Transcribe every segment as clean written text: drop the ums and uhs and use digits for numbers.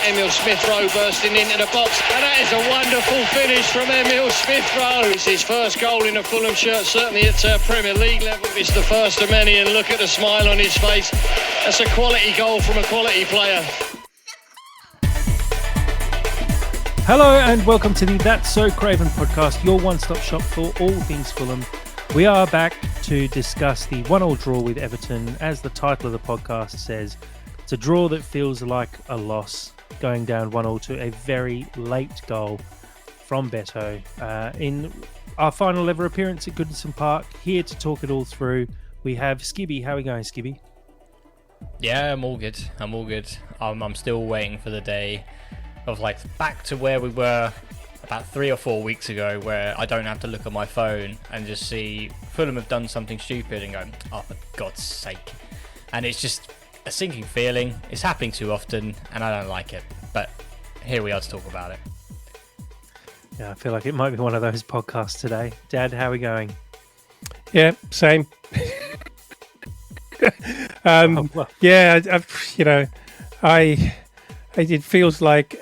Emil Smith-Rowe bursting into the box, and that is a wonderful finish from Emil Smith-Rowe. It's his first goal in a Fulham shirt, certainly at Premier League level. It's the first of many, and look at the smile on his face. That's a quality goal from a quality player. Hello and welcome to the That's So Craven podcast, your one-stop shop for all things Fulham. We are back to discuss the 1-1 draw with Everton. As the title of the podcast says, it's a draw that feels like a loss, going down 1-1 to a very late goal from Beto. In our final ever appearance at Goodison Park, here to talk it all through, we have Skibby. How are we going, Skibby? Yeah, I'm all good. I'm still waiting for the day of back to where we were about 3 or 4 weeks ago, where I don't have to look at my phone and just see Fulham have done something stupid and go, oh, for God's sake. And it's just a sinking feeling. It's happening too often and I don't like it. But here we are to talk about it. Yeah, I feel like it might be one of those podcasts today. Dad, how are we going? Yeah, same. It feels like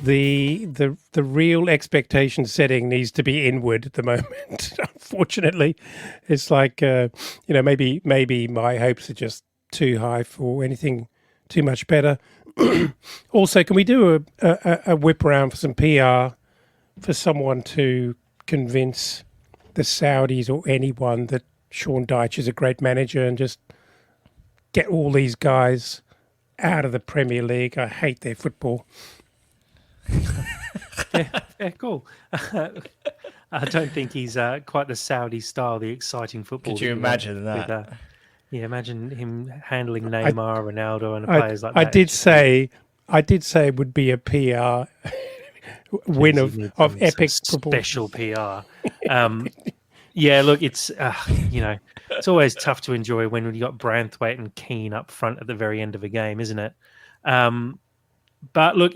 the real expectation setting needs to be inward at the moment. Unfortunately, it's like maybe my hopes are just too high for anything too much better. Also, can we do a whip around for some PR for someone to convince the Saudis or anyone that Sean Dyche is a great manager and just get all these guys out of the Premier League? I hate their football. Yeah, cool. I don't think he's quite the Saudi style, the exciting football. Could you imagine that? Imagine him handling Neymar, Ronaldo, and players like that. I did say it would be a PR win of epic special PR. Yeah, look, it's it's always tough to enjoy when you got Branthwaite and Keane up front at the very end of a game, isn't it? But look,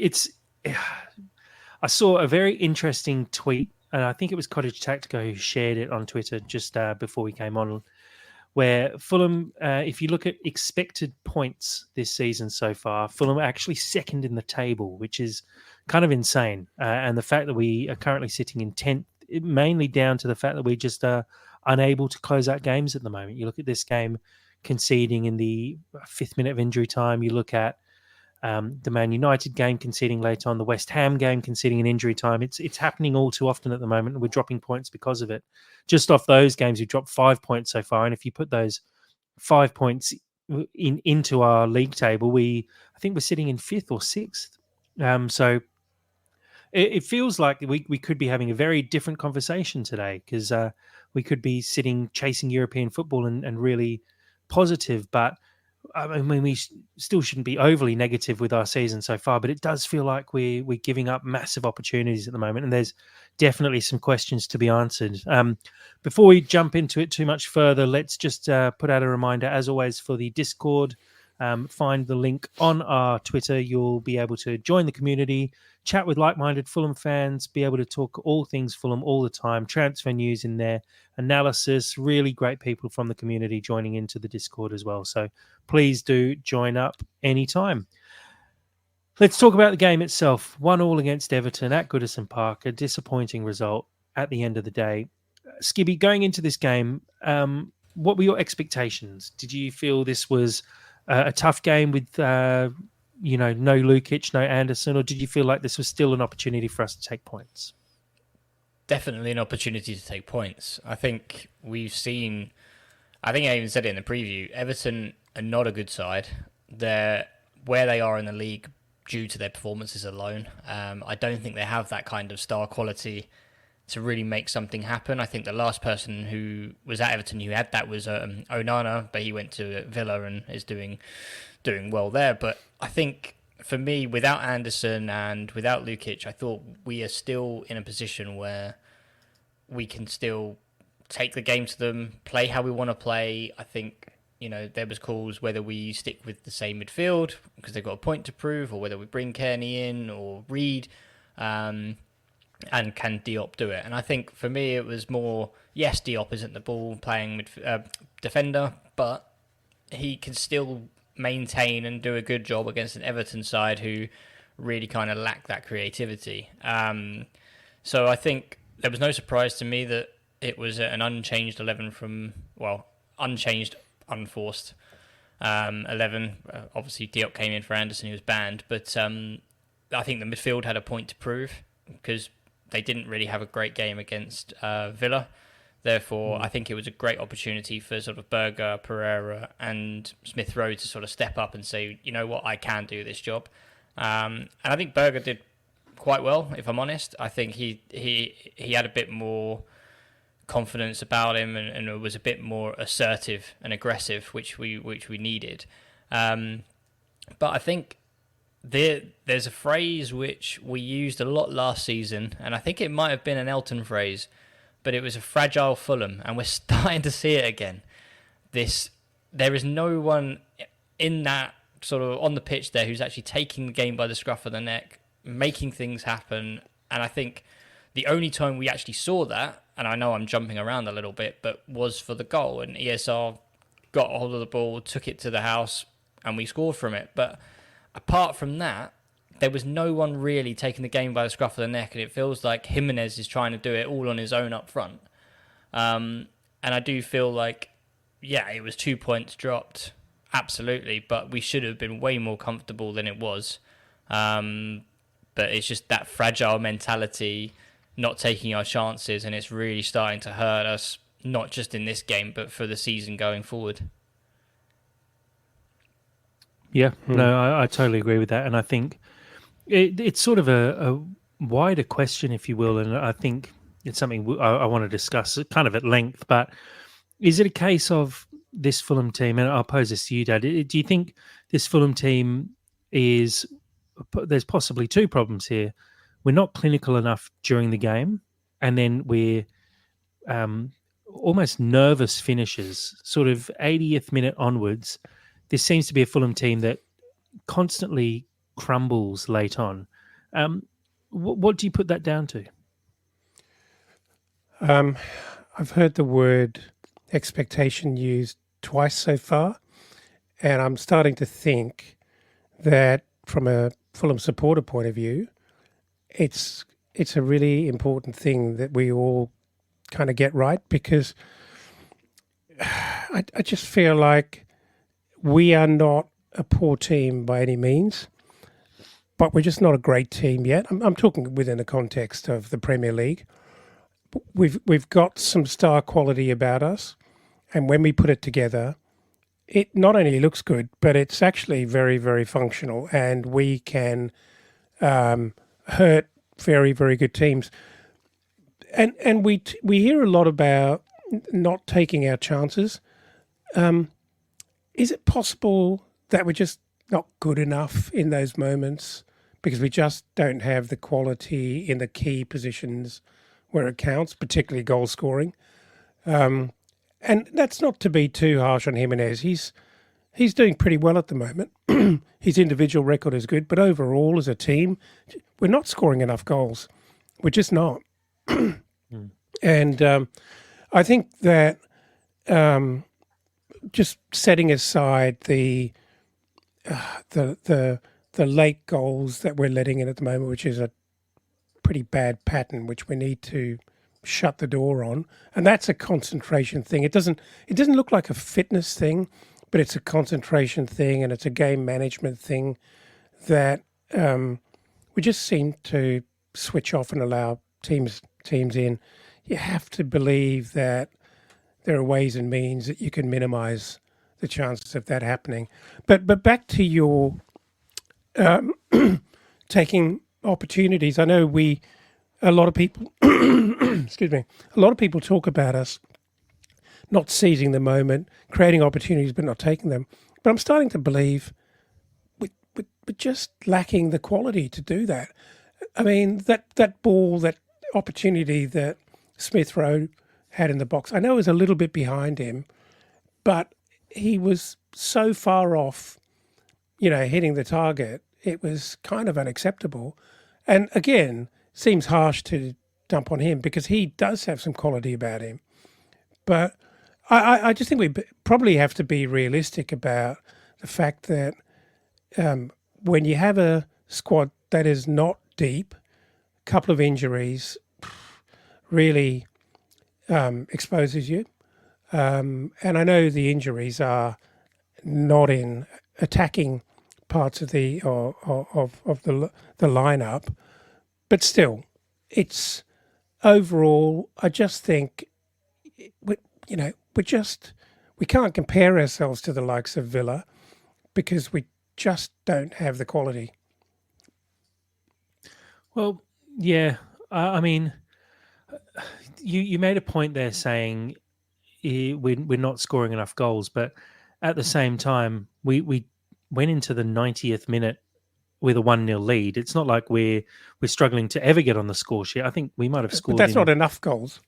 I saw a very interesting tweet, and I think it was Cottage Tactico who shared it on Twitter just before we came on, where Fulham, if you look at expected points this season so far, Fulham are actually second in the table, which is kind of insane. And the fact that we are currently sitting in 10th, mainly down to the fact that we just are unable to close out games at the moment. You look at this game conceding in the 5th minute of injury time. You look at the Man United game conceding late on, the West Ham game conceding in injury time. It's happening all too often at the moment, and we're dropping points because of it. Just off those games, we've dropped 5 points so far, and if you put those 5 points into our league table, I think we're sitting in 5th or 6th. So it feels like we could be having a very different conversation today, because we could be chasing European football and really positive. But I mean, we still shouldn't be overly negative with our season so far, but it does feel like we're giving up massive opportunities at the moment, and there's definitely some questions to be answered. Before we jump into it too much further, let's just put out a reminder, as always, for the Discord. Find the link on our Twitter. You'll be able to join the community, chat with like-minded Fulham fans, be able to talk all things Fulham all the time, transfer news in there, analysis, really great people from the community joining into the Discord as well. So please do join up anytime. Let's talk about the game itself. 1-1 against Everton at Goodison Park, a disappointing result at the end of the day. Skibby, going into this game, what were your expectations? Did you feel this was a tough game with no Lukic, no Anderson, or did you feel like this was still an opportunity for us to take points? Definitely an opportunity to take points. I think we've seen, I think I even said it in the preview, Everton are not a good side. They're where they are in the league due to their performances alone. I don't think they have that kind of star quality to really make something happen. I think the last person who was at Everton who had that was Onana, but he went to Villa and is doing well there. But I think for me, without Anderson and without Lukic, I thought we are still in a position where we can still take the game to them, play how we want to play. I think, there was calls whether we stick with the same midfield because they've got a point to prove, or whether we bring Kearney in or Reed, and can Diop do it? And I think for me, it was more, yes, Diop isn't the ball playing defender, but he can still maintain and do a good job against an Everton side who really kind of lack that creativity. So I think there was no surprise to me that it was an unchanged 11 unchanged, unforced 11. Obviously, Diop came in for Anderson, who was banned, but I think the midfield had a point to prove because they didn't really have a great game against Villa. Therefore, I think it was a great opportunity for sort of Berger, Pereira, and Smith Rowe to sort of step up and say, you know what, I can do this job. And I think Berger did quite well, if I'm honest. I think he had a bit more confidence about him and was a bit more assertive and aggressive, which we needed. But I think there's a phrase which we used a lot last season, and I think it might have been an Elton phrase, but it was a fragile Fulham, and we're starting to see it again. There is no one in that sort of on the pitch there who's actually taking the game by the scruff of the neck, making things happen. And I think the only time we actually saw that, and I know I'm jumping around a little bit, but was for the goal. And ESR got a hold of the ball, took it to the house, and we scored from it. But apart from that, there was no one really taking the game by the scruff of the neck, and it feels like Jimenez is trying to do it all on his own up front. And I do feel like, yeah, it was 2 points dropped, absolutely, but we should have been way more comfortable than it was. But it's just that fragile mentality, not taking our chances, and it's really starting to hurt us, not just in this game, but for the season going forward. Yeah, no, I totally agree with that. And I think it's sort of a wider question, if you will, and I think it's something I want to discuss kind of at length. But is it a case of this Fulham team, and I'll pose this to you, Dad, do you think this Fulham team there's possibly two problems here? We're not clinical enough during the game, and then we're almost nervous finishes, sort of 80th minute onwards. This seems to be a Fulham team that constantly crumbles late on. What do you put that down to? I've heard the word expectation used twice so far, and I'm starting to think that from a Fulham supporter point of view, it's a really important thing that we all kind of get right, because I just feel like we are not a poor team by any means, but we're just not a great team yet. I'm talking within the context of the Premier League. We've got some star quality about us, and when we put it together, it not only looks good, but it's actually very, very functional, and we can hurt very, very good teams. And we hear a lot about not taking our chances. Is it possible that we're just not good enough in those moments because we just don't have the quality in the key positions where it counts, particularly goal scoring? And that's not to be too harsh on Jimenez. He's doing pretty well at the moment. His individual record is good, but overall as a team, we're not scoring enough goals. We're just not. And I think that just setting aside the late goals that we're letting in at the moment, which is a pretty bad pattern, which we need to shut the door on, and that's a concentration thing. It doesn't look like a fitness thing, but it's a concentration thing, and it's a game management thing that we just seem to switch off and allow teams in. You have to believe that there are ways and means that you can minimise the chances of that happening. But back to your taking opportunities. I know a lot of people, excuse me, a lot of people talk about us not seizing the moment, creating opportunities but not taking them. But I'm starting to believe we're just lacking the quality to do that. I mean, that ball, that opportunity that Smith Rowe had in the box, I know it was a little bit behind him, but he was so far off, hitting the target. It was kind of unacceptable. And again, seems harsh to dump on him because he does have some quality about him. But I just think we probably have to be realistic about the fact that when you have a squad that is not deep, a couple of injuries really exposes you. And I know the injuries are not in attacking parts of the lineup, but still, it's overall. I just think we can't compare ourselves to the likes of Villa because we just don't have the quality. Well, yeah. I mean, you made a point there saying we're not scoring enough goals, but at the same time, we went into the 90th minute with a 1-0 lead. It's not like we're struggling to ever get on the score sheet. I think we might have scored. But that's not enough goals.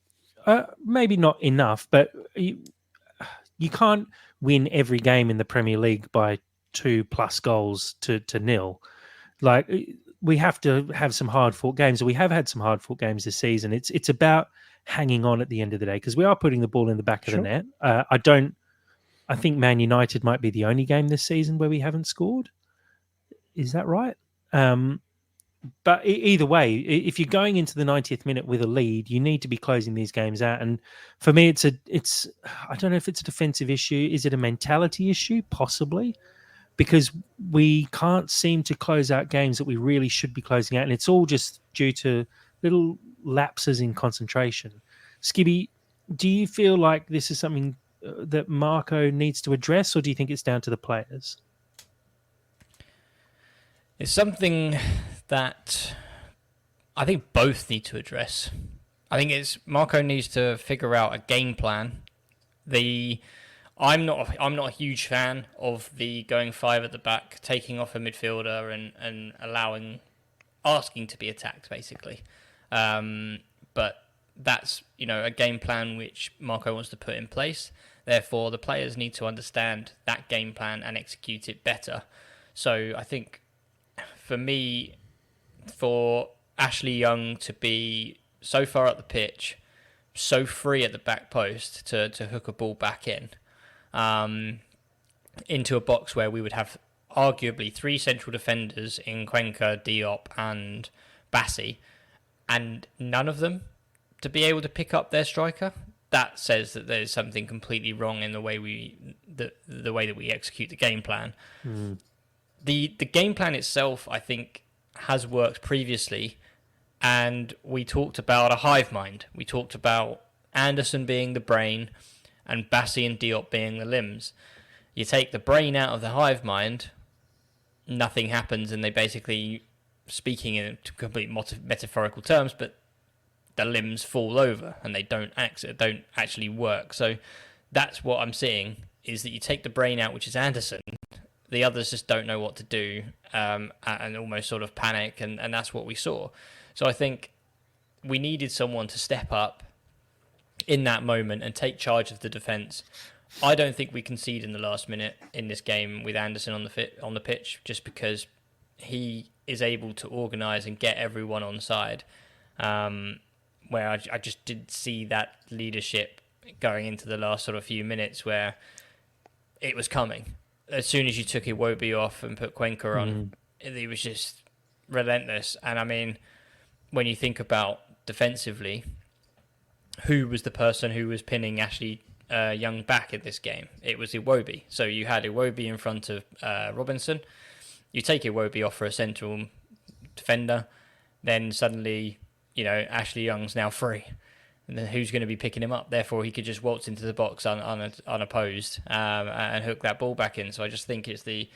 Maybe not enough, but you can't win every game in the Premier League by 2+ goals to nil. Like, we have to have some hard-fought games. We have had some hard-fought games this season. It's about hanging on at the end of the day because we are putting the ball in the back of the net. I think Man United might be the only game this season where we haven't scored. Is that right? But either way, if you're going into the 90th minute with a lead, you need to be closing these games out. And for me, it's I don't know if it's a defensive issue. Is it a mentality issue? Possibly, because we can't seem to close out games that we really should be closing out, and it's all just due to little lapses in concentration. Skibby, do you feel like this is something that Marco needs to address, or do you think it's down to the players? It's something that I think both need to address. I think Marco needs to figure out a game plan. I'm not a huge fan of the going 5 at the back, taking off a midfielder and asking to be attacked basically. But that's a game plan which Marco wants to put in place. Therefore, the players need to understand that game plan and execute it better. So I think for me, for Ashley Young to be so far up the pitch, so free at the back post to hook a ball back in, into a box where we would have arguably 3 central defenders in Cuenca, Diop and Bassi, and none of them to be able to pick up their striker, that says that there's something completely wrong in the way the way that we execute the game plan. The game plan itself, I think, has worked previously, and we talked about a hive mind. We talked about Anderson being the brain and Bassi and Diop being the limbs. You take the brain out of the hive mind, nothing happens, and they basically, speaking in complete metaphorical terms, but the limbs fall over and they don't actually work. So that's what I'm seeing, is that you take the brain out, which is Anderson, the others just don't know what to do, and almost sort of panic, and that's what we saw. So I think we needed someone to step up in that moment and take charge of the defence. I don't think we concede in the last minute in this game with Anderson on the pitch, just because he is able to organise and get everyone on side. Where I just did see that leadership going into the last sort of few minutes, where it was coming. As soon as you took Iwobi off and put Cuenca on, it was just relentless. And I mean, when you think about defensively, who was the person who was pinning Ashley Young back in this game? It was Iwobi. So you had Iwobi in front of Robinson. You take Iwobi off for a central defender, then suddenly, Ashley Young's now free. And then who's going to be picking him up? Therefore, he could just waltz into the box unopposed and hook that ball back in. So I just think it's the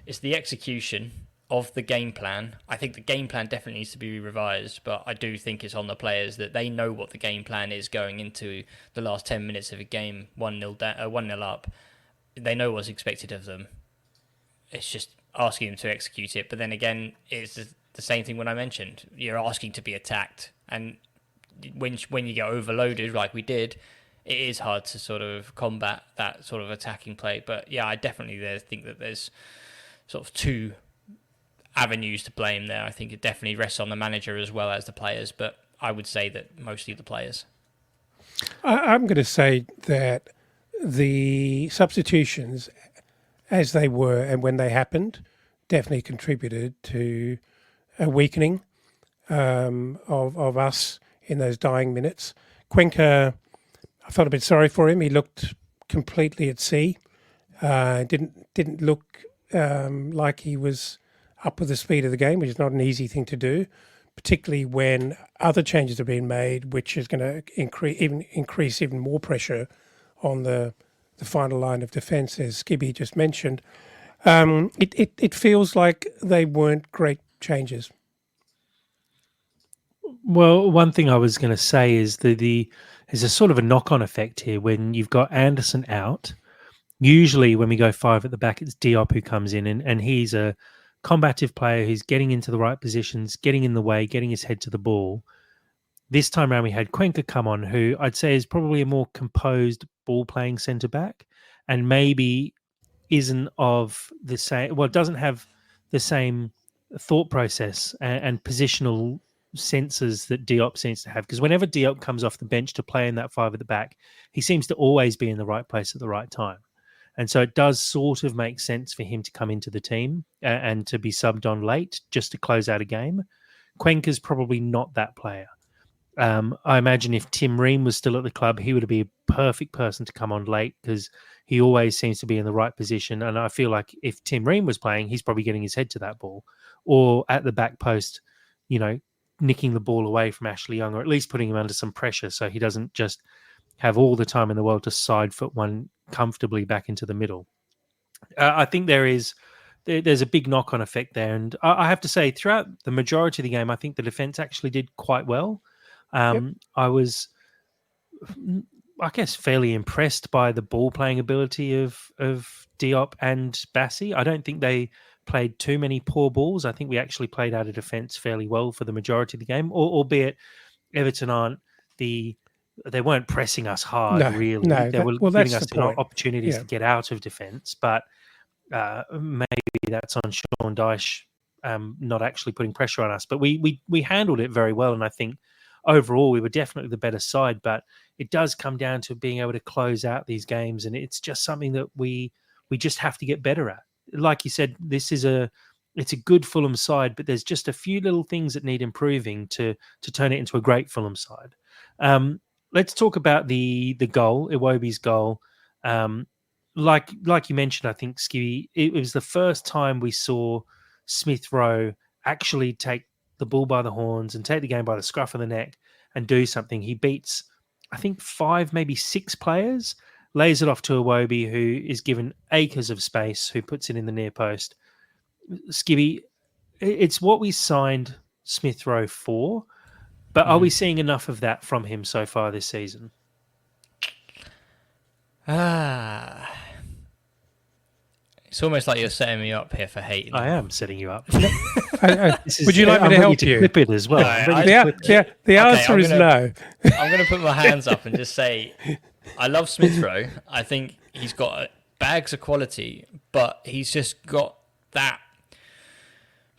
execution of the game plan. I think the game plan definitely needs to be revised, but I do think it's on the players that they know what the game plan is going into the last 10 minutes of a game, 1-0 up. They know what's expected of them. It's just asking them to execute it. But then again, it's the same thing when I mentioned. You're asking to be attacked, and when you get overloaded like we did, it is hard to sort of combat that sort of attacking play. But yeah, I definitely think that there's sort of 2 avenues to blame there. I think it definitely rests on the manager as well as the players, but I would say that mostly the players. I'm going to say that the substitutions as they were and when they happened definitely contributed to a weakening of us in those dying minutes. Cuenca, I felt a bit sorry for him. He looked completely at sea. Didn't look like he was up with the speed of the game, which is not an easy thing to do, particularly when other changes have been made, which is going to increase even more pressure on the final line of defence, as Skibby just mentioned. It feels like they weren't great changes. Well, one thing I was going to say is there's a sort of a knock-on effect here when you've got Anderson out. Usually when we go 5 at the back, it's Diop who comes in, and he's a combative player who's getting into the right positions, getting in the way, getting his head to the ball. This time around, we had Cuenca come on, who I'd say is probably a more composed ball-playing centre-back, and maybe isn't of the same, well, doesn't have the same thought process and positional senses that Diop seems to have. Because whenever Diop comes off the bench to play in that 5 at the back, he seems to always be in the right place at the right time. And so it does sort of make sense for him to come into the team and to be subbed on late just to close out a game. Cuenca's probably not that player. I imagine if Tim Ream was still at the club, he would be a perfect person to come on late because he always seems to be in the right position. And I feel like if Tim Ream was playing, he's probably getting his head to that ball or at the back post, nicking the ball away from Ashley Young, or at least putting him under some pressure so he doesn't just have all the time in the world to side foot one comfortably back into the middle. I think there's a big knock-on effect there. And I have to say, throughout the majority of the game, I think the defence actually did quite well. I was, I guess, fairly impressed by the ball-playing ability of Diop and Bassi. I don't think they played too many poor balls. I think we actually played out of defence fairly well for the majority of the game, albeit Everton they weren't pressing us hard, really. They were giving us opportunities to get out of defence, but maybe that's on Sean Dyche not actually putting pressure on us. But we handled it very well, and I think overall we were definitely the better side. But it does come down to being able to close out these games, and it's just something that we just have to get better at. Like you said, it's a good Fulham side, but there's just a few little things that need improving to turn it into a great Fulham side. Let's talk about the goal, Iwobi's goal. Like you mentioned, I think, Skibby, it was the first time we saw Smith Rowe actually take the bull by the horns and take the game by the scruff of the neck and do something. He beats, I think, 5, maybe 6 players, lays it off to Iwobi, who is given acres of space, who puts it in the near post. Skibby, it's what we signed Smith Rowe for, but are we seeing enough of that from him so far this season? It's almost like you're setting me up here for hating. I am setting you up. Would you like me to help you? Clip it as well. The answer is no. I'm going to put my hands up and just say, I love Smith Rowe. I think he's got bags of quality, but he's just got that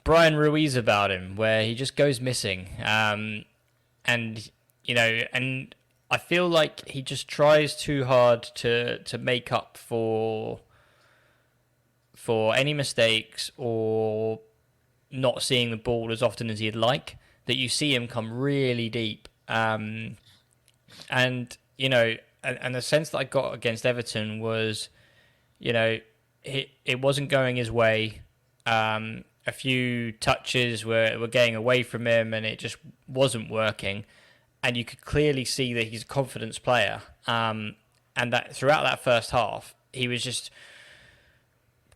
Brian Ruiz about him where he just goes missing. And I feel like he just tries too hard to make up for any mistakes or not seeing the ball as often as he'd like, that you see him come really deep. And the sense that I got against Everton was, it wasn't going his way. A few touches were getting away from him and it just wasn't working. And you could clearly see that he's a confidence player. And that throughout that first half, he was just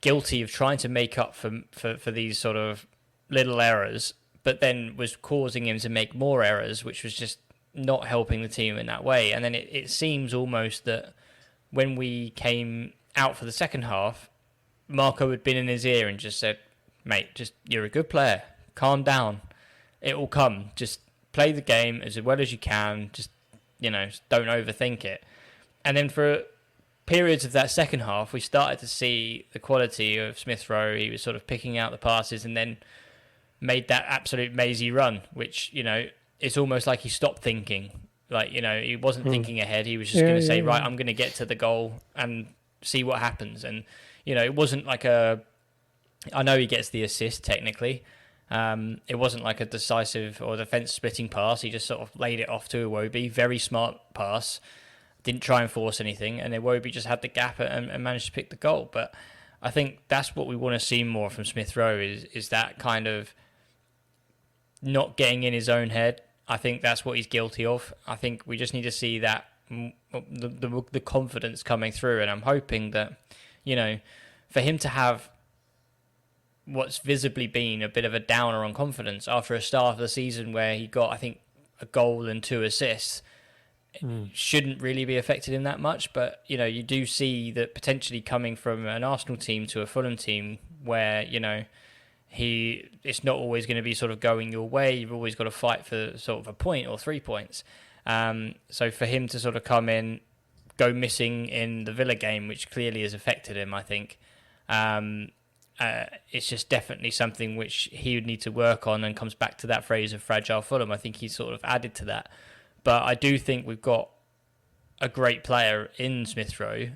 guilty of trying to make up for these sort of little errors, but then was causing him to make more errors, which was just not helping the team in that way. And then it seems almost that when we came out for the second half, Marco had been in his ear and just said, mate, just you're a good player. Calm down. It will come. Just play the game as well as you can. Just don't overthink it. And then for periods of that second half, we started to see the quality of Smith Rowe. He was sort of picking out the passes and then made that absolute mazy run, which, it's almost like he stopped thinking. Like, he wasn't thinking ahead. He was just going to say, right, I'm going to get to the goal and see what happens. And it wasn't like a. I know he gets the assist technically. It wasn't like a decisive or defence splitting pass. He just sort of laid it off to Iwobi. Very smart pass. Didn't try and force anything, and Iwobi just had the gap and managed to pick the goal. But I think that's what we want to see more from Smith Rowe is that kind of not getting in his own head. I think that's what he's guilty of. I think we just need to see that the confidence coming through, and I'm hoping that for him to have what's visibly been a bit of a downer on confidence after a start of the season where he got, I think, a goal and 2 assists, shouldn't really be affected him that much. But, you do see that potentially coming from an Arsenal team to a Fulham team where, it's not always going to be sort of going your way. You've always got to fight for sort of a point or 3 points. So for him to sort of come in, go missing in the Villa game, which clearly has affected him, I think, it's just definitely something which he would need to work on, and comes back to that phrase of fragile Fulham. I think he's sort of added to that. But I do think we've got a great player in Smith Rowe.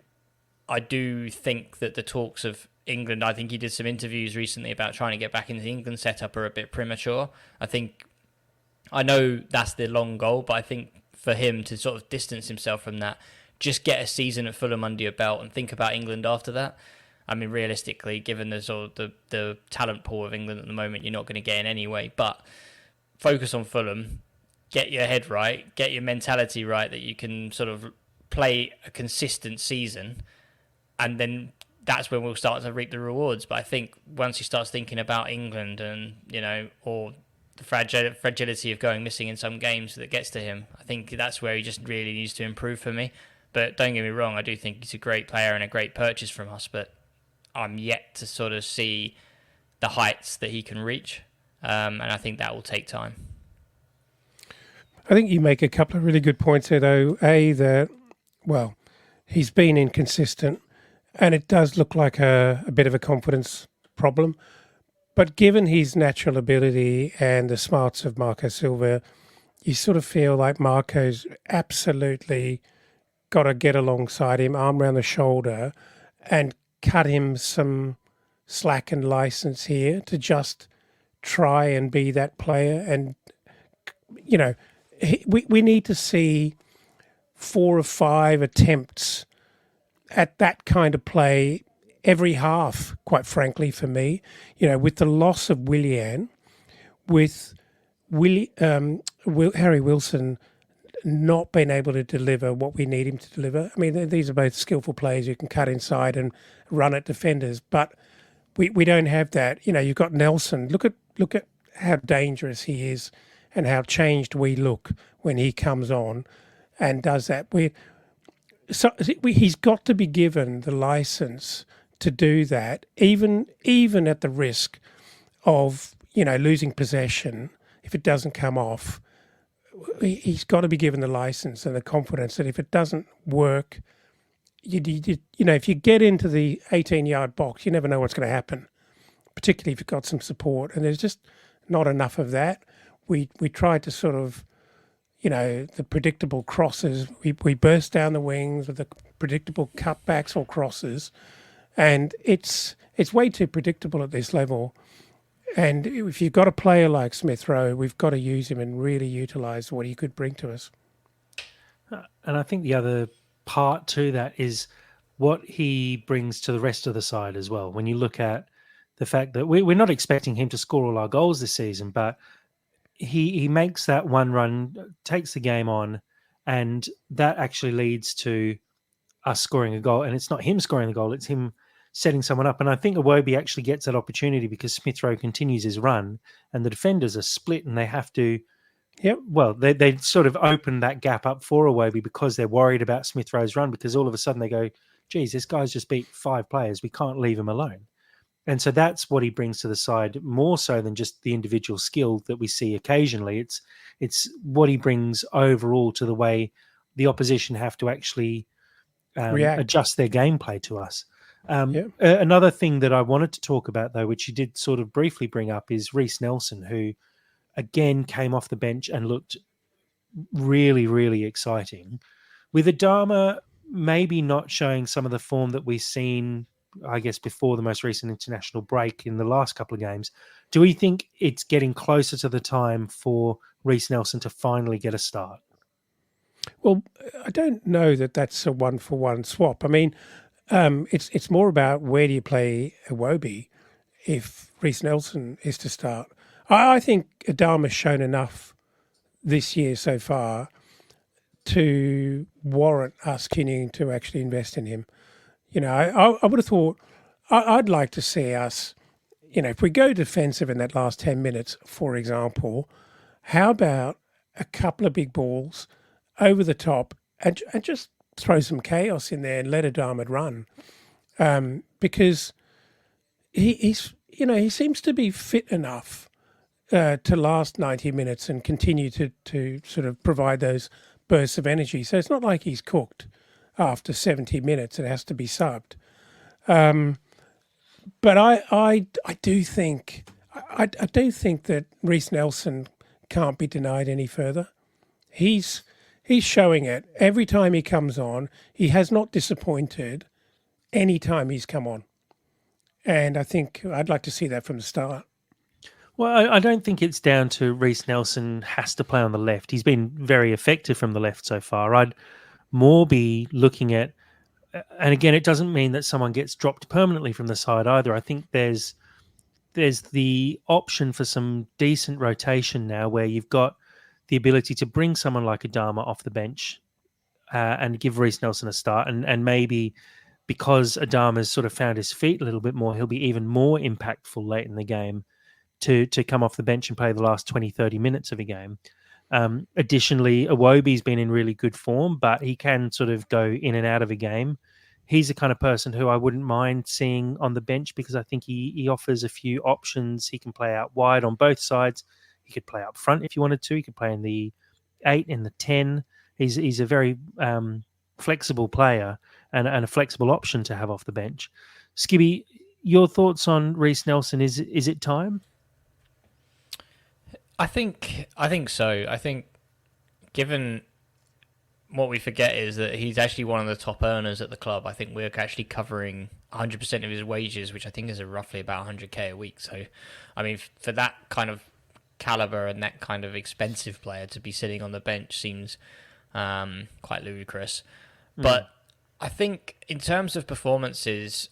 I do think that the talks of England, I think he did some interviews recently about trying to get back into the England setup, are a bit premature. I know that's the long goal, but I think for him to sort of distance himself from that, just get a season at Fulham under your belt and think about England after that. I mean, realistically, given the sort of the talent pool of England at the moment, you're not going to get in anyway. But focus on Fulham, get your head right, get your mentality right, that you can sort of play a consistent season, and then that's when we'll start to reap the rewards. But I think once he starts thinking about England and, or the fragility of going missing in some games that gets to him, I think that's where he just really needs to improve for me. But don't get me wrong, I do think he's a great player and a great purchase from us, but I'm yet to sort of see the heights that he can reach, and I think that will take time. I think you make a couple of really good points there, though. He's been inconsistent, and it does look like a bit of a confidence problem. But given his natural ability and the smarts of Marco Silva, you sort of feel like Marco's absolutely got to get alongside him, arm around the shoulder, and cut him some slack and license here to just try and be that player. And, we need to see 4 or 5 attempts at that kind of play every half, quite frankly, for me. With the loss of Willian, with Harry Wilson not being able to deliver what we need him to deliver. I mean, these are both skillful players who can cut inside and run at defenders, but we don't have that. You've got Nelson. Look at how dangerous he is and how changed we look when he comes on and does that. He's got to be given the license to do that, even at the risk of losing possession if it doesn't come off. He's got to be given the license and the confidence that if it doesn't work, if you get into the 18-yard box, you never know what's going to happen, particularly if you've got some support. And there's just not enough of that. We tried to sort of, the predictable crosses. We burst down the wings with the predictable cutbacks or crosses, and it's way too predictable at this level. And if you've got a player like Smith Rowe, we've got to use him and really utilise what he could bring to us. And I think the other part to that is what he brings to the rest of the side as well. When you look at the fact that we're not expecting him to score all our goals this season, but he makes that one run, takes the game on, and that actually leads to us scoring a goal. And it's not him scoring the goal, it's him setting someone up. And I think Iwobi actually gets that opportunity because Smith Rowe continues his run and the defenders are split and they have to, they sort of open that gap up for Iwobi because they're worried about Smith Rowe's run, because all of a sudden they go, geez, this guy's just beat 5 players. We can't leave him alone. And so that's what he brings to the side, more so than just the individual skill that we see occasionally. It's what he brings overall to the way the opposition have to actually adjust their gameplay to us. Another thing that I wanted to talk about, though, which you did sort of briefly bring up, is Reece Nelson, who again came off the bench and looked really, really exciting. With Adama maybe not showing some of the form that we've seen I guess, before the most recent international break in the last couple of games. Do we think it's getting closer to the time for Reece Nelson to finally get a start? Well, I don't know that that's a one-for-one swap. I mean, it's more about where do you play Iwobi if Reece Nelson is to start. I think Adama's shown enough this year so far to warrant us continuing to actually invest in him. You know, I would have thought I'd like to see us, you know, if we go defensive in that last 10 minutes, for example, how about a couple of big balls over the top and just throw some chaos in there and let Adama run? Because he's, you know, he seems to be fit enough to last 90 minutes and continue to sort of provide those bursts of energy. So it's not like he's cooked after 70 minutes. It has to be subbed. But I do think that Reece Nelson can't be denied any further. He's showing it every time he comes on. He has not disappointed any time he's come on, and I think I'd like to see that from the start. Well, I don't think it's down to Reece Nelson has to play on the left. He's been very effective from the left so far. I'd more be looking at, and again, it doesn't mean that someone gets dropped permanently from the side either. I think there's the option for some decent rotation now where you've got the ability to bring someone like Adama off the bench and give Reece Nelson a start. And maybe because Adama's sort of found his feet a little bit more, he'll be even more impactful late in the game to come off the bench and play the last 20, 30 minutes of a game. Additionally, Iwobi's been in really good form, but he can sort of go in and out of a game. He's the kind of person who I wouldn't mind seeing on the bench because I think he offers a few options. He can play out wide on both sides. He could play up front if you wanted to. He could play in the 8, in the 10. He's a very flexible player and a flexible option to have off the bench. Skibby, your thoughts on Reece Nelson? Is it time? I think so. I think given what we forget is that he's actually one of the top earners at the club. I think we're actually covering 100% of his wages, which I think is roughly about 100k a week. So, I mean, for that kind of caliber and that kind of expensive player to be sitting on the bench seems quite ludicrous. But I think in terms of performances,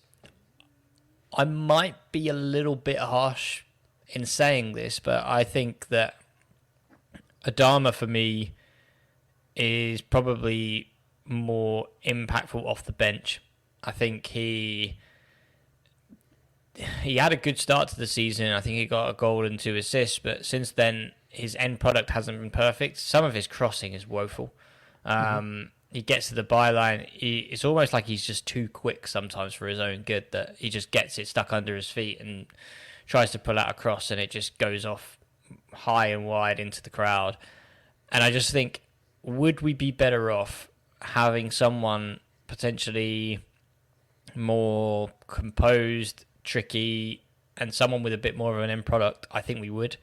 I might be a little bit harsh in saying this, but I think that Adama for me is probably more impactful off the bench. I think he had a good start to the season. I think he got a goal and 2 assists, but since then his end product hasn't been perfect. Some of his crossing is woeful. He gets to the byline. It's almost like he's just too quick sometimes for his own good, that he just gets it stuck under his feet and tries to pull out a cross and it just goes off high and wide into the crowd. And I just think, would we be better off having someone potentially more composed, tricky, and someone with a bit more of an end product? I think we would.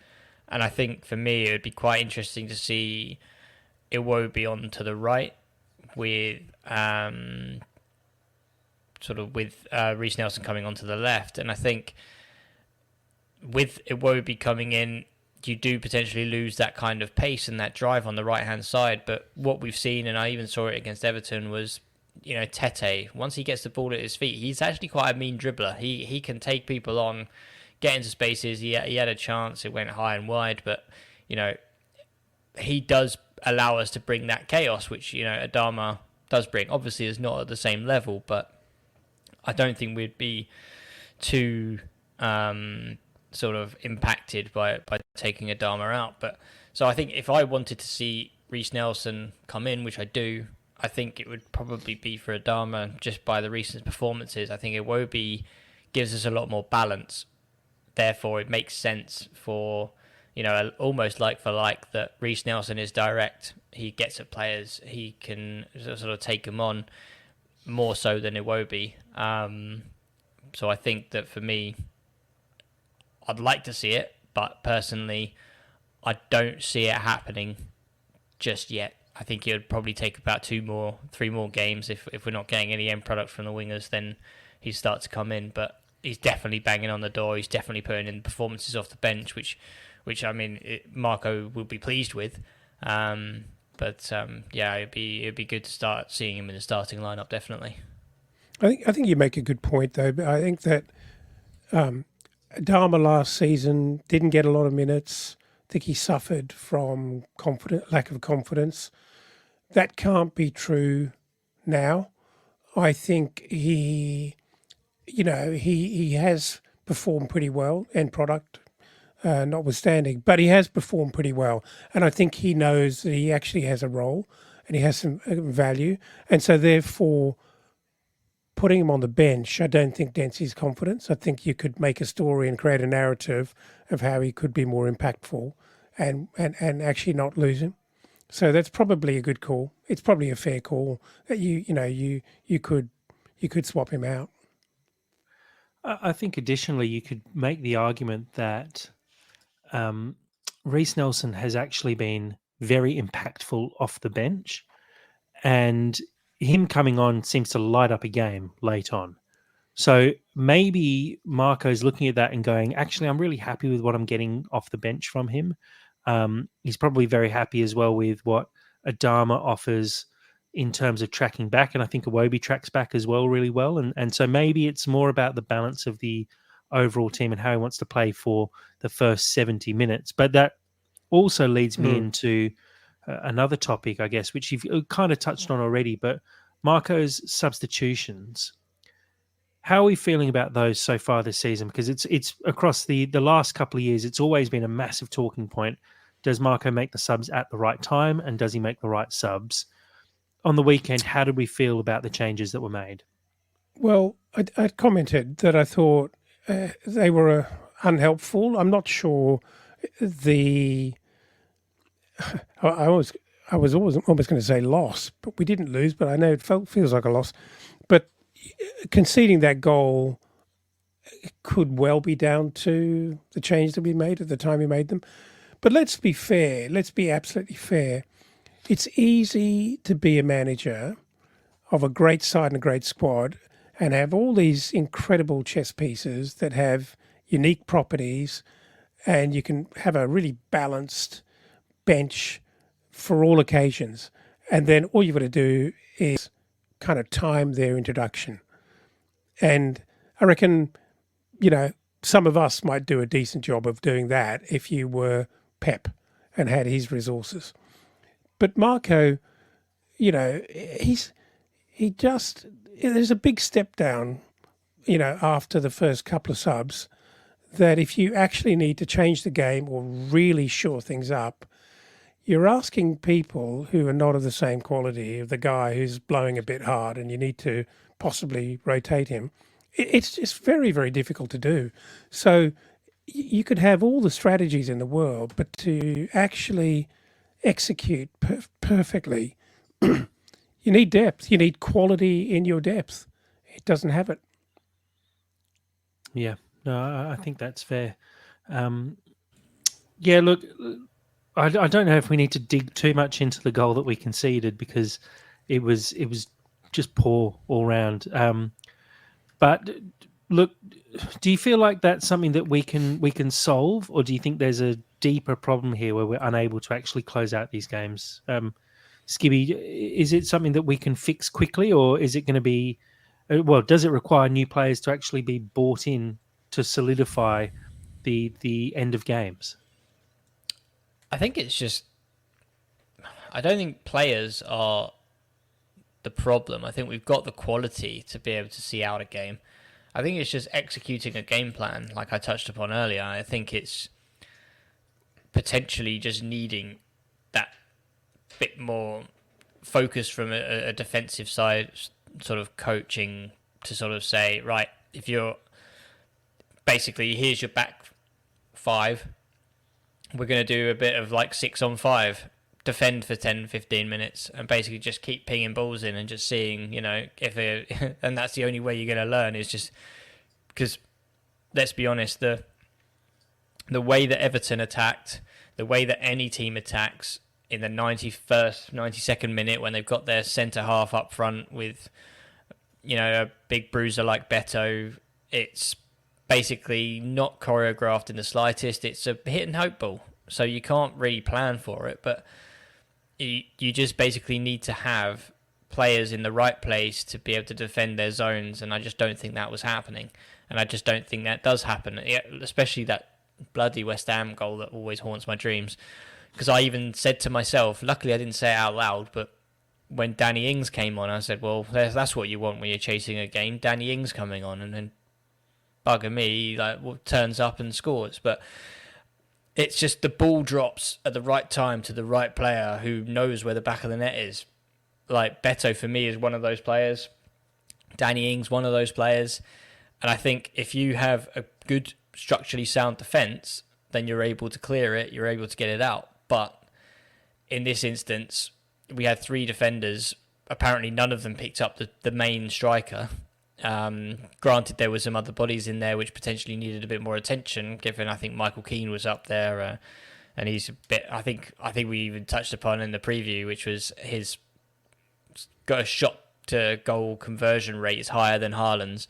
And I think for me, it would be quite interesting to see Iwobi on to the right with Reece Nelson coming onto the left. And I think with Iwobi coming in, you do potentially lose that kind of pace and that drive on the right-hand side. But what we've seen, and I even saw it against Everton, was, you know, Tete, once he gets the ball at his feet, he's actually quite a mean dribbler. He can take people on, get into spaces. He had a chance, it went high and wide, but, you know, he does allow us to bring that chaos, which, you know, Adama does bring. Obviously, it's not at the same level, but I don't think we'd be too sort of impacted by taking Adama out. But so I think if I wanted to see Reece Nelson come in, which I do, I think it would probably be for Adama just by the recent performances. I think Iwobi gives us a lot more balance. Therefore, it makes sense for, you know, almost like for like, that Reece Nelson is direct. He gets at players. He can sort of take them on more so than Iwobi. So I think that for me, I'd like to see it, but personally, I don't see it happening just yet. I think it would probably take about 3 more games if we're not getting any end product from the wingers. Then he start to come in. But he's definitely banging on the door. He's definitely putting in performances off the bench, which I mean, Marco will be pleased with. Yeah, it'd be good to start seeing him in the starting lineup. Definitely. I think you make a good point though. But I think that Dharma last season didn't get a lot of minutes. I think he suffered from lack of confidence. That can't be true now. I think he has performed pretty well, end product notwithstanding, but he has performed pretty well. And I think he knows that he actually has a role and he has some value. And so therefore, putting him on the bench, I don't think dents his confidence. I think you could make a story and create a narrative of how he could be more impactful and actually not lose him. So that's probably a good call. It's probably a fair call that you could swap him out. I think additionally you could make the argument that Reece Nelson has actually been very impactful off the bench, and him coming on seems to light up a game late on. So maybe Marco's looking at that and going, actually, I'm really happy with what I'm getting off the bench from him. He's probably very happy as well with what Adama offers in terms of tracking back. And I think Iwobi tracks back as well really well. And so maybe it's more about the balance of the overall team and how he wants to play for the first 70 minutes. But that also leads me into another topic, I guess, which you've kind of touched on already, but Marco's substitutions. How are we feeling about those so far this season? Because it's across the last couple of years, it's always been a massive talking point. Does Marco make the subs at the right time, and does he make the right subs? On the weekend, how did we feel about the changes that were made? Well, I commented that I thought they were unhelpful. I'm not sure I was almost going to say loss, but we didn't lose. But I know it feels like a loss. But conceding that goal could well be down to the change that we made at the time we made them. But let's be fair. Let's be absolutely fair. It's easy to be a manager of a great side and a great squad and have all these incredible chess pieces that have unique properties, and you can have a really balanced bench for all occasions. And then all you've got to do is kind of time their introduction. And I reckon, some of us might do a decent job of doing that if you were Pep and had his resources. But Marco, there's a big step down, after the first couple of subs, that if you actually need to change the game or really shore things up, you're asking people who are not of the same quality of the guy who's blowing a bit hard, and you need to possibly rotate him. It's just very, very difficult to do. So you could have all the strategies in the world, but to actually execute perfectly, you need depth. You need quality in your depth. It doesn't have it. Yeah, no, I think that's fair. Yeah, look, I don't know if we need to dig too much into the goal that we conceded, because it was just poor all round. But look, do you feel like that's something that we can solve, or do you think there's a deeper problem here where we're unable to actually close out these games? Skibby, is it something that we can fix quickly, or is it going to be? Does it require new players to actually be bought in to solidify the end of games? I think it's just, I don't think players are the problem. I think we've got the quality to be able to see out a game. I think it's just executing a game plan, like I touched upon earlier. I think it's potentially just needing that bit more focus from a defensive side, sort of coaching to sort of say, right, if you're basically, here's your back five, we're going to do a bit of like 6-on-5, defend for 10-15 minutes, and basically just keep pinging balls in and just seeing, if and that's the only way you're going to learn, is just because, let's be honest, the way that Everton attacked, the way that any team attacks in the 91st, 92nd minute when they've got their centre half up front with a big bruiser like Beto, it's basically not choreographed in the slightest. It's a hit and hope ball, so you can't really plan for it. But you just basically need to have players in the right place to be able to defend their zones, and I just don't think that was happening. And I just don't think that does happen, especially that bloody West Ham goal that always haunts my dreams. Because I even said to myself, luckily I didn't say it out loud, but when Danny Ings came on, I said, well, that's what you want when you're chasing a game. Danny Ings coming on, and then bugger me, turns up and scores. But it's just the ball drops at the right time to the right player who knows where the back of the net is. Like Beto, for me, is one of those players. Danny Ings, one of those players. And I think if you have a good structurally sound defence, then you're able to clear it, you're able to get it out. But in this instance, we had 3 defenders. Apparently none of them picked up the main striker. Granted, there were some other bodies in there which potentially needed a bit more attention, given I think Michael Keane was up there, and he's a bit. I think we even touched upon in the preview, which was his got a shot to goal conversion rate is higher than Haaland's,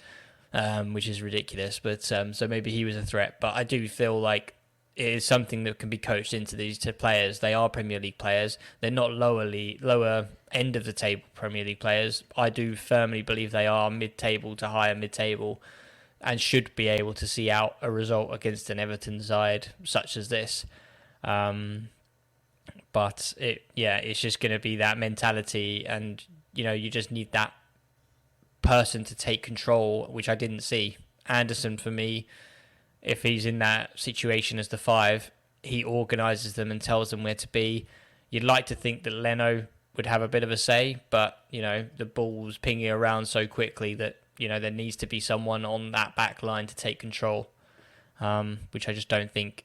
which is ridiculous. But so maybe he was a threat. But I do feel like it is something that can be coached into these 2 players. They are Premier League players. They're not lower end of the table Premier League players. I do firmly believe they are mid-table to higher mid-table and should be able to see out a result against an Everton side such as this. But it's just going to be that mentality, and you just need that person to take control, which I didn't see. Anderson, for me, if he's in that situation as the 5, he organises them and tells them where to be. You'd like to think that Leno would have a bit of a say, but the ball's pinging around so quickly that there needs to be someone on that back line to take control, which I just don't think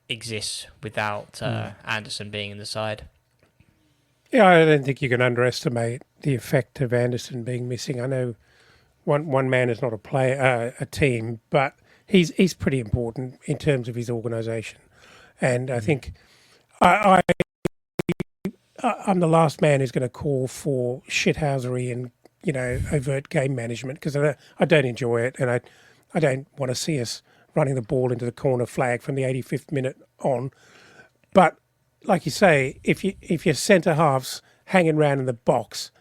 exists without Anderson being in the side. Yeah, I don't think you can underestimate the effect of Anderson being missing. I know one man is not a player, a team, but he's pretty important in terms of his organisation, and I think I'm the last man who's going to call for shithousery and overt game management, because I don't enjoy it, and I don't want to see us running the ball into the corner flag from the 85th minute on. But like you say, if your centre halves hanging around in the box,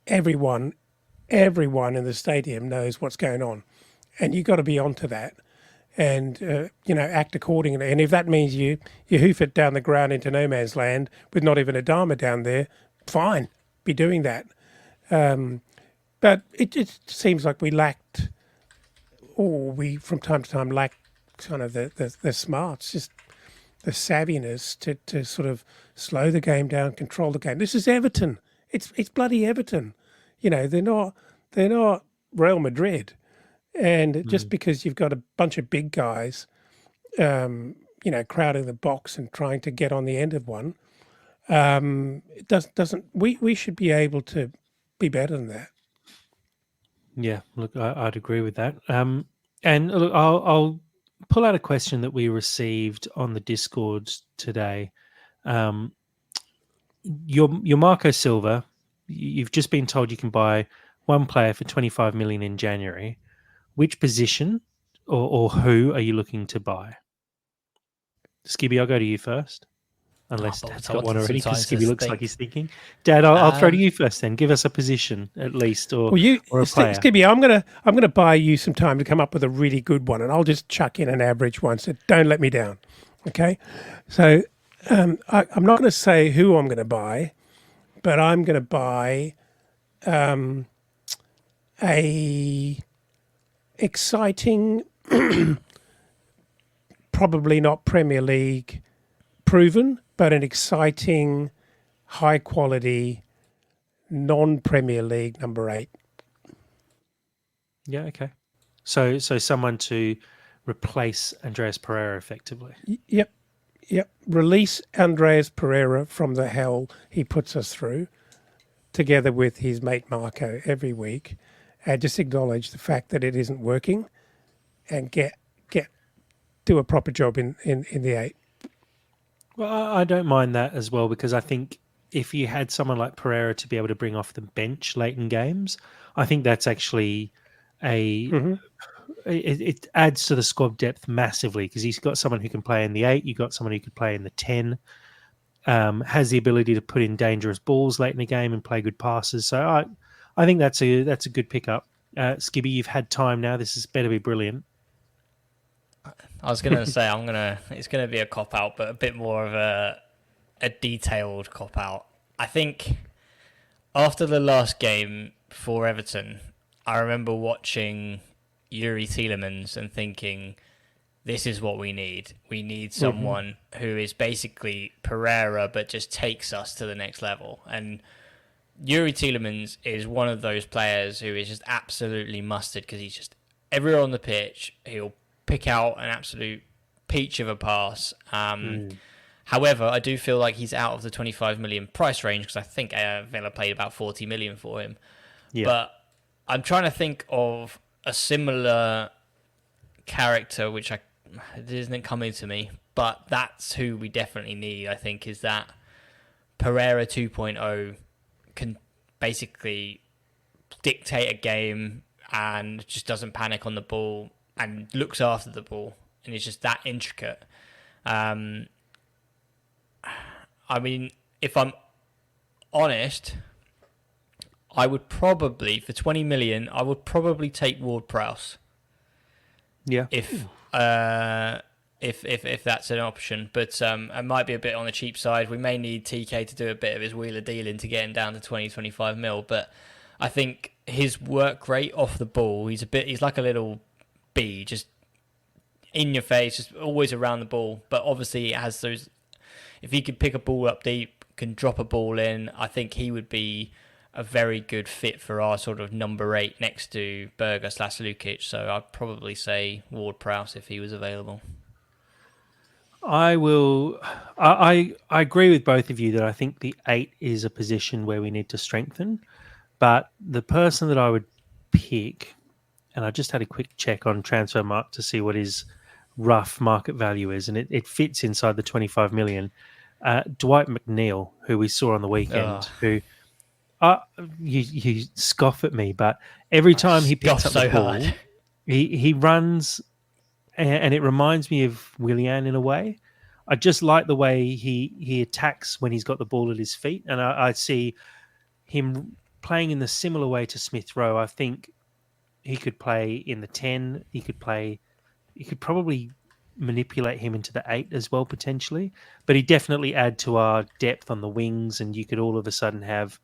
everyone in the stadium knows what's going on, and you've got to be onto that. And act accordingly. And if that means you hoof it down the ground into no man's land with not even a Dharma down there, fine, be doing that. But it seems like we from time to time lack kind of the smarts, just the savviness to sort of slow the game down, control the game. This is Everton. It's bloody Everton. They're not Real Madrid. And just because you've got a bunch of big guys, crowding the box and trying to get on the end of one, it doesn't. We should be able to be better than that. Yeah, look, I'd agree with that. And look, I'll pull out a question that we received on the Discord today. Your Marco Silva, you've just been told you can buy one player for 25 million in January. Which position or who are you looking to buy? Skibby, I'll go to you first. Unless Dad's got one already, because Skibby looks like he's thinking. Dad, I'll throw to you first then. Give us a position at least, or a player. Skibby, I'm gonna buy you some time to come up with a really good one, and I'll just chuck in an average one. So don't let me down, okay? So I'm not going to say who I'm going to buy, but I'm going to buy a exciting, probably not Premier League proven, but an exciting, high quality, non-Premier League number 8. Yeah, okay. So someone to replace Andreas Pereira effectively. Yep. Release Andreas Pereira from the hell he puts us through, together with his mate Marco every week. And just acknowledge the fact that it isn't working, and do a proper job in the 8. Well, I don't mind that as well, because I think if you had someone like Pereira to be able to bring off the bench late in games, I think that's actually it adds to the squad depth massively because he's got someone who can play in the 8, you've got someone who could play in the 10, has the ability to put in dangerous balls late in the game and play good passes. So I think that's a good pickup. Skibby, you've had time now. This is better be brilliant. I was gonna say it's gonna be a cop out, but a bit more of a detailed cop out. I think after the last game for Everton, I remember watching Yuri Tielemans and thinking, this is what we need. We need someone who is basically Pereira, but just takes us to the next level. And Yuri Tielemans is one of those players who is just absolutely mustard because he's just everywhere on the pitch. He'll pick out an absolute peach of a pass. However, I do feel like he's out of the 25 million price range because I think Villa paid about 40 million for him. Yeah. But I'm trying to think of a similar character, which it isn't coming to me, but that's who we definitely need, I think, is that Pereira 2.0 can basically dictate a game and just doesn't panic on the ball and looks after the ball, and it's just that intricate. I mean, if I'm honest, I would probably, for 20 million, I would probably take Ward-Prowse. Yeah. If that's an option, but it might be a bit on the cheap side. We may need TK to do a bit of his wheeler dealing to get him down to 20-25 mil, but I think his work rate off the ball, he's like a little bee, just in your face, just always around the ball. But obviously, it has those. If he could pick a ball up deep, can drop a ball in, I think he would be a very good fit for our sort of number 8 next to Berger/Lukic. So I'd probably say Ward-Prowse if he was available. I agree with both of you that I think the 8 is a position where we need to strengthen. But the person that I would pick, and I just had a quick check on Transfermarkt to see what his rough market value is, and it fits inside the 25 million. Dwight McNeil, who we saw on the weekend, who you scoff at me, but every time he picks up the ball, he runs, and it reminds me of Willian in a way. I just like the way he attacks when he's got the ball at his feet, and I see him playing in the similar way to Smith Rowe. I think he could play in the 10. He could probably manipulate him into the 8 as well, potentially. But he'd definitely add to our depth on the wings, and you could all of a sudden have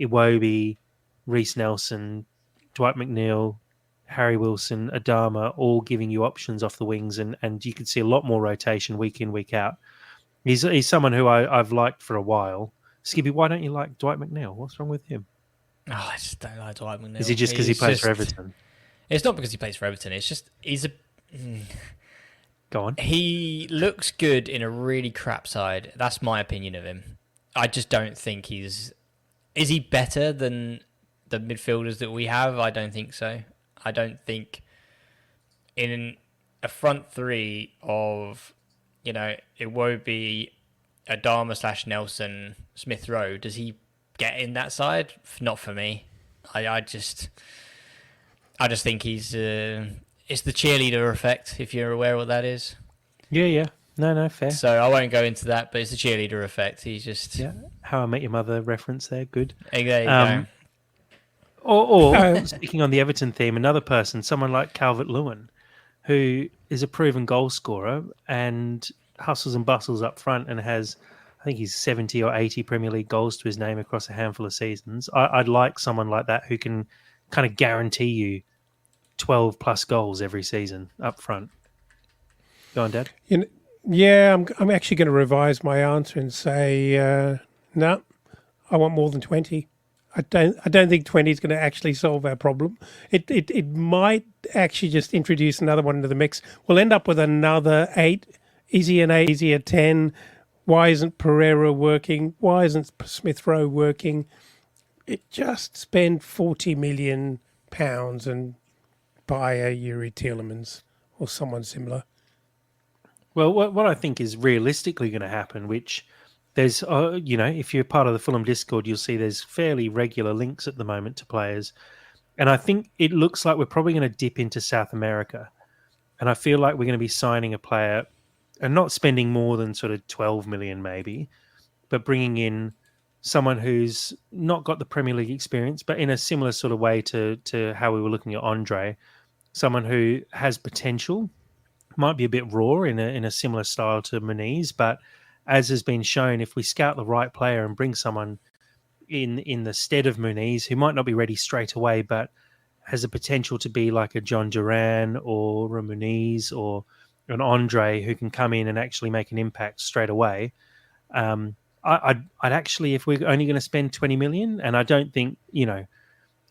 Iwobi, Reece Nelson, Dwight McNeil, Harry Wilson, Adama, all giving you options off the wings, and you could see a lot more rotation week in, week out. He's someone who I've liked for a while. Skippy, why don't you like Dwight McNeil? What's wrong with him? Oh, I just don't like Dwight McNeil. Is it just because he plays for Everton? It's not because he plays for Everton. It's just he's a... Go on. He looks good in a really crap side. That's my opinion of him. I just don't think he's... Is he better than the midfielders that we have? I don't think so. I don't think in a front 3 of, Iwobi, Adama/Nelson, Smith Rowe, does he get in that side? Not for me. I just think he's it's the cheerleader effect, if you're aware what that is. Yeah. No, fair. So I won't go into that, but it's the cheerleader effect. He's just How I Met Your Mother reference there. Good. There you go. Or speaking on the Everton theme, another person, someone like Calvert-Lewin, who is a proven goal scorer and hustles and bustles up front and has, I think he's 70 or 80 Premier League goals to his name across a handful of seasons. I'd like someone like that who can kind of guarantee you 12 plus goals every season up front. Go on, Dad. I'm actually going to revise my answer and say no. I want more than 20. I don't think 20 is going to actually solve our problem. It might actually just introduce another one into the mix. We'll end up with another 8. Is he an 8? Is he a 10? Why isn't Pereira working? Why isn't Smith Rowe working? It just spend £40 million and buy a Yuri Tielemans or someone similar. Well, what I think is realistically going to happen, which there's, if you're part of the Fulham Discord, you'll see there's fairly regular links at the moment to players. And I think it looks like we're probably going to dip into South America. And I feel like we're going to be signing a player and not spending more than sort of 12 million maybe, but bringing in someone who's not got the Premier League experience, but in a similar sort of way to how we were looking at Andre, someone who has potential, might be a bit raw in a similar style to Muniz, but as has been shown, if we scout the right player and bring someone in the stead of Muniz, who might not be ready straight away, but has the potential to be like a John Duran or a Muniz or an Andre who can come in and actually make an impact straight away. I'd actually, if we're only going to spend 20 million, and I don't think,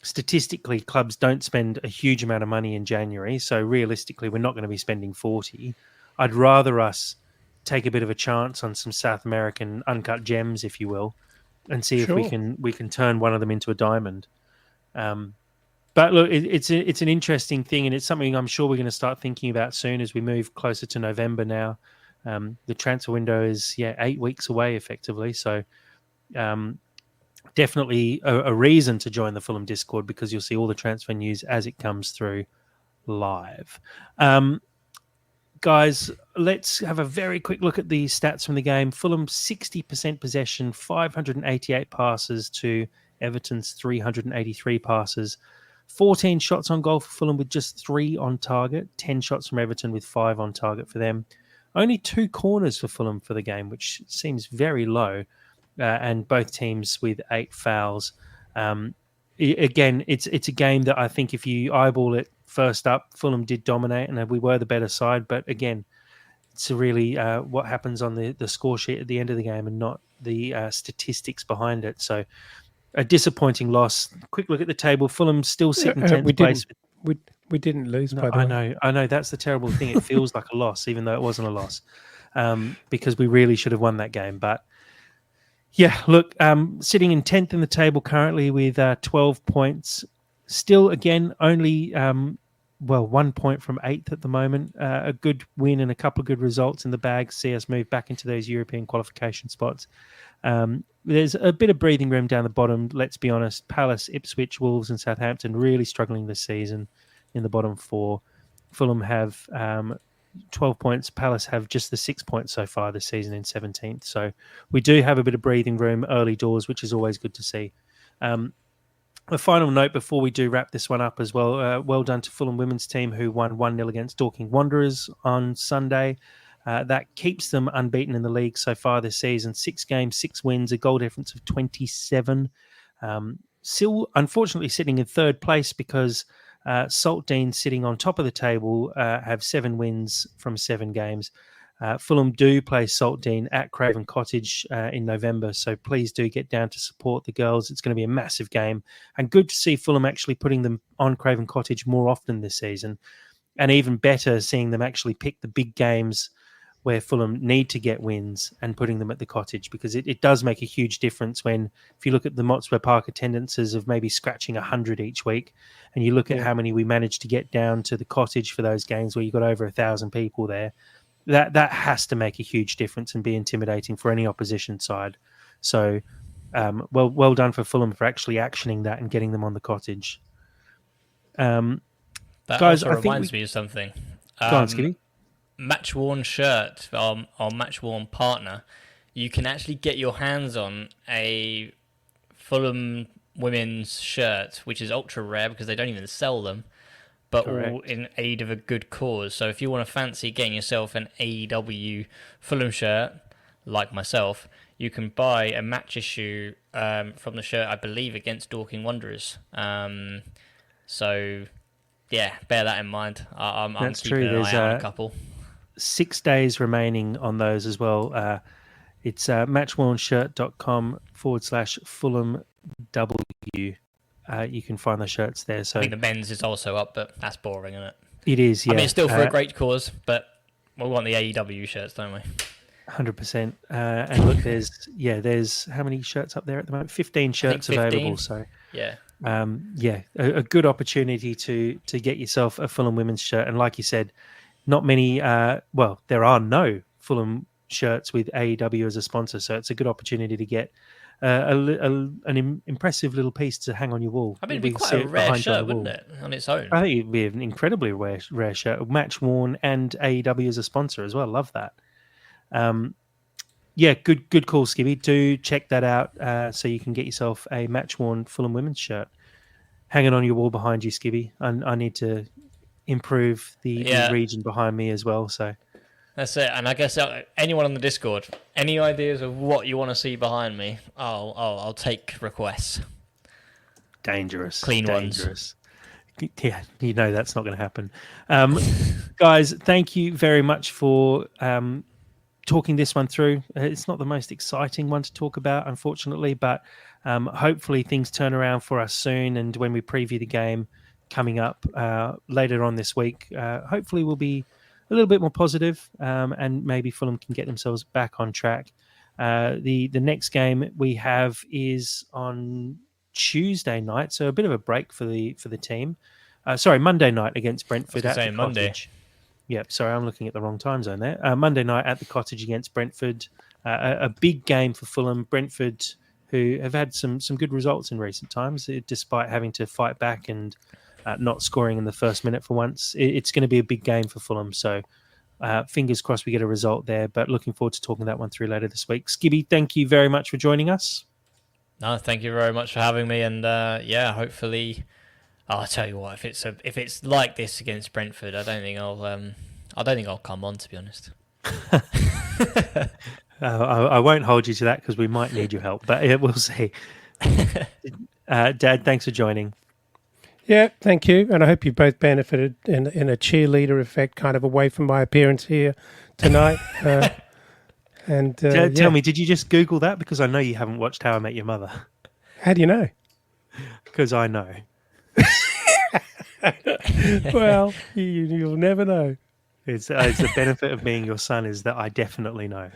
statistically clubs don't spend a huge amount of money in January, so realistically we're not going to be spending 40. I'd rather us take a bit of a chance on some South American uncut gems, if you will, and see if we can turn one of them into a diamond. But look, it's an interesting thing, and it's something I'm sure we're going to start thinking about soon as we move closer to November now. The transfer window is 8 weeks away effectively, so definitely a reason to join the Fulham Discord, because you'll see all the transfer news as it comes through live. Guys, let's have a very quick look at the stats from the game. Fulham 60% possession, 588 passes to Everton's 383 passes. 14 shots on goal for Fulham with just 3 on target. 10 shots from Everton with 5 on target for them. Only 2 corners for Fulham for the game, which seems very low. And both teams with 8 fouls. Again, it's a game that I think if you eyeball it first up, Fulham did dominate and we were the better side. But again, it's really what happens on the score sheet at the end of the game and not the statistics behind it. So a disappointing loss. Quick look at the table. Fulham still sitting 10th place. We didn't lose, by the way. I know. That's the terrible thing. It feels like a loss, even though it wasn't a loss, because we really should have won that game. But yeah, look, sitting in 10th in the table currently with 12 points. Still, again, only 1 point from 8th at the moment. A good win and a couple of good results in the bag see us move back into those European qualification spots. There's a bit of breathing room down the bottom, let's be honest. Palace, Ipswich, Wolves and Southampton really struggling this season in the bottom 4. Fulham have 12 points. Palace have just the 6 points so far this season in 17th. So we do have a bit of breathing room early doors, which is always good to see. A final note before we do wrap this one up as well. Well done to Fulham women's team who won 1-0 against Dorking Wanderers on Sunday. That keeps them unbeaten in the league so far this season. 6 games, 6 wins, a goal difference of 27. Still, unfortunately, sitting in 3rd place because Saltdean sitting on top of the table have 7 wins from 7 games. Fulham do play Saltdean at Craven Cottage in November, so please do get down to support the girls. It's going to be a massive game, and good to see Fulham actually putting them on Craven Cottage more often this season, and even better seeing them actually pick the big games where Fulham need to get wins and putting them at the Cottage, because it does make a huge difference when, if you look at the Motswell Park attendances of maybe scratching 100 each week, and you look at how many we managed to get down to the Cottage for those games where you've got over 1,000 people there, that has to make a huge difference and be intimidating for any opposition side. So well done for Fulham for actually actioning that and getting them on the Cottage. That guys, also reminds me of something. Go on, Skibby. Match worn shirt, our match worn partner, you can actually get your hands on a Fulham women's shirt, which is ultra rare because they don't even sell them, but correct, all in aid of a good cause. So if you want to fancy getting yourself an AEW Fulham shirt, like myself, you can buy a match issue from the shirt, I believe, against Dorking Wanderers. So yeah, bear that in mind. I'm keeping an eye out on a couple. 6 days remaining on those as well. It's matchwornshirt.com/FulhamW. You can find the shirts there. So I think the men's is also up, but that's boring, isn't it? It is, yeah. I mean, it's still for a great cause, but we want the AEW shirts, don't we? 100%. And look, there's how many shirts up there at the moment? 15 shirts 15. Available. So yeah. A good opportunity to get yourself a Fulham women's shirt. And like you said, not many, there are no Fulham shirts with AEW as a sponsor, so it's a good opportunity to get an impressive little piece to hang on your wall. I mean, it'd be We quite see a it rare behind you on shirt, the wouldn't wall. it, on its own? I think it'd be an incredibly rare shirt, match worn, and AEW as a sponsor as well. Love that. Yeah, good call, Skibby. Do check that out so you can get yourself a match worn Fulham women's shirt hanging on your wall behind you, Skibby. I need to improve the region behind me as well. So that's it. And I guess anyone on the Discord, any ideas of what you want to see behind me, I'll take requests. Dangerous. Ones. Yeah, you know that's not going to happen. Guys, thank you very much for talking this one through. It's not the most exciting one to talk about, unfortunately, but hopefully things turn around for us soon. And when we preview the game coming up later on this week, hopefully we'll be a little bit more positive, and maybe Fulham can get themselves back on track. The next game we have is on Tuesday night, so a bit of a break for the team. Monday night against Brentford at the Monday. Cottage. Yep, sorry, I'm looking at the wrong time zone there. Monday night at the Cottage against Brentford. A big game for Fulham. Brentford, who have had some good results in recent times, despite having to fight back and not scoring in the first minute for once. It's going to be a big game for Fulham, so fingers crossed we get a result there. But looking forward to talking that one through later this week. Skibby, thank you very much for joining us. No, thank you very much for having me, and hopefully, I'll tell you what. If it's like this against Brentford, I don't think I'll come on, to be honest. I won't hold you to that because we might need your help, but we'll see. Dad, thanks for joining. Yeah, thank you, and I hope you both benefited in a cheerleader effect, kind of away from my appearance here tonight. Tell me, did you just Google that? Because I know you haven't watched How I Met Your Mother. How do you know? Because I know. Well, you'll never know. It's the benefit of being your son is that I definitely know.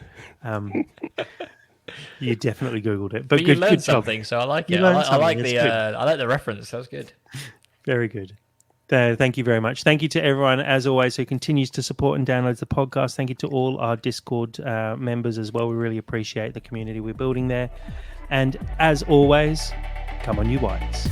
You definitely Googled it, but you learned something, so I like it. I like the reference. That was good. Very good. Thank you very much. Thank you to everyone, as always, who continues to support and downloads the podcast. Thank you to all our Discord members as well. We really appreciate the community we're building there. And as always, come on, you Whites.